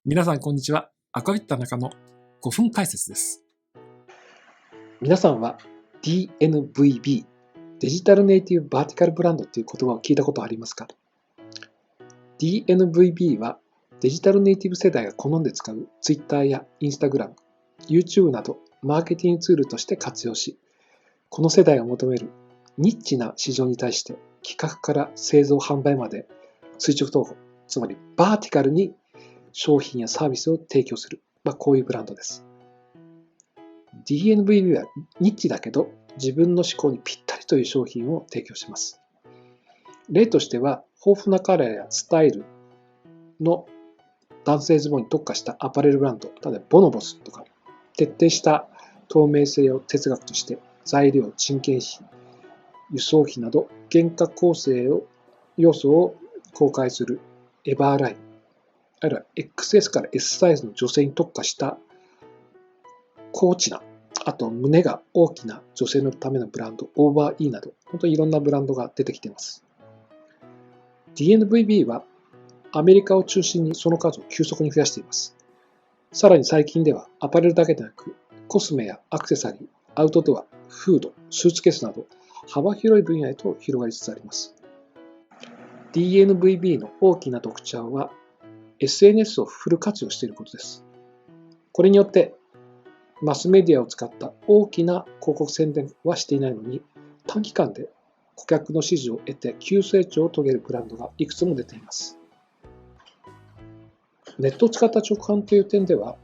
皆さんこんにちは。アクアビッタ中の5分解説です。皆さんは DNVB、デジタルネイティブバーティカルブランドという言葉を聞いたことありますか？ DNVB はデジタルネイティブ世代が好んで使う Twitter や Instagram、YouTube などマーケティングツールとして活用し、この世代が求めるニッチな市場に対して企画から製造販売まで垂直統合、つまりバーティカルに商品やサービスを提供する、こういうブランドです。DNVB はニッチだけど自分の思考にぴったりという商品を提供します。例としては、豊富なカラーやスタイルの男性ズボンに特化したアパレルブランド、例えばボノボスとか、徹底した透明性を哲学として材料、人件費、輸送費など原価構成要素を公開するエバーライン、あるいは XS から S サイズの女性に特化した高知な、あと胸が大きな女性のためのブランド、オーバー E など、本当にいろんなブランドが出てきています。DNVB はアメリカを中心にその数を急速に増やしています。さらに最近ではアパレルだけでなく、コスメやアクセサリー、アウトドア、フード、スーツケースなど幅広い分野へと広がりつつあります。DNVB の大きな特徴は SNS をフル活用していることです。これによってマスメディアを使った大きな広告宣伝はしていないのに、短期間で顧客の支持を得て急成長を遂げるブランドがいくつも出ています。ネットを使った直販という点では、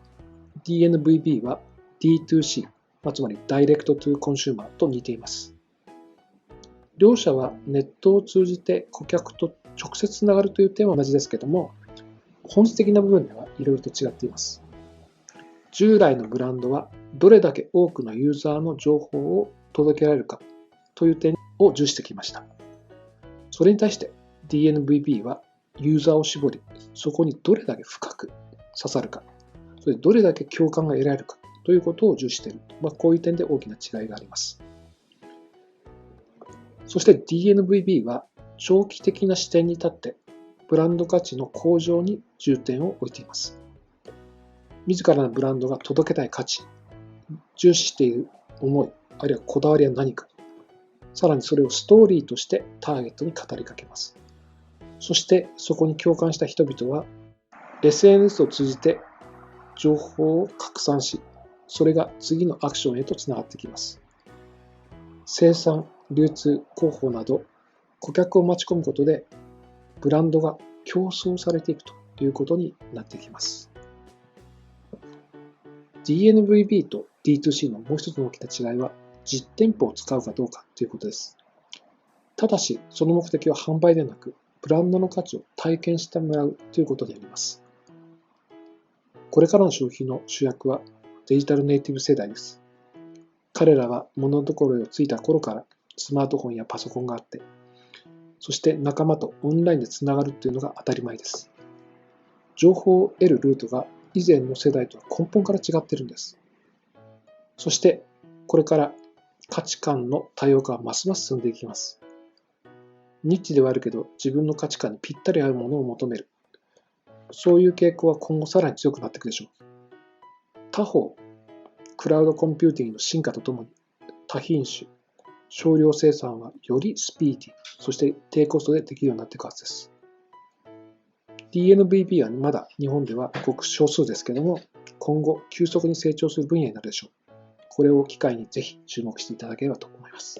DNVB は D2C、つまりダイレクトトゥコンシューマーと似ています。両者はネットを通じて顧客と直接つながるという点は同じですけども、本質的な部分ではいろいろと違っています。従来のブランドはどれだけ多くのユーザーの情報を届けられるかという点を重視してきました。それに対して DNVB はユーザーを絞り、そこにどれだけ深く刺さるか、それでどれだけ共感が得られるかということを重視している。こういう点で大きな違いがあります。そして DNVB は長期的な視点に立ってブランド価値の向上に重点を置いています。自らのブランドが届けたい価値、重視している思い、あるいはこだわりは何か、さらにそれをストーリーとしてターゲットに語りかけます。そしてそこに共感した人々は SNS を通じて情報を拡散し、それが次のアクションへとつながってきます。生産、流通、広報など顧客を待ち込むことでブランドが競争されていくということになってきます。DNVB と D2C のもう一つの大きな違いは、実店舗を使うかどうかということです。ただし、その目的は販売でなく、ブランドの価値を体験してもらうということにあります。これからの消費の主役はデジタルネイティブ世代です。彼らは物心をついた頃からスマートフォンやパソコンがあって、そして仲間とオンラインでつながるというのが当たり前です。情報を得るルートが以前の世代とは根本から違っているんです。そしてこれから価値観の多様化はますます進んでいきます。ニッチではあるけど自分の価値観にぴったり合うものを求める。そういう傾向は今後さらに強くなっていくでしょう。他方、クラウドコンピューティングの進化とともに多品種、少量生産はよりスピーディー、そして低コストでできるようになっていくはずです。DNVB はまだ日本ではごく少数ですけども、今後急速に成長する分野になるでしょう。これを機会にぜひ注目していただければと思います。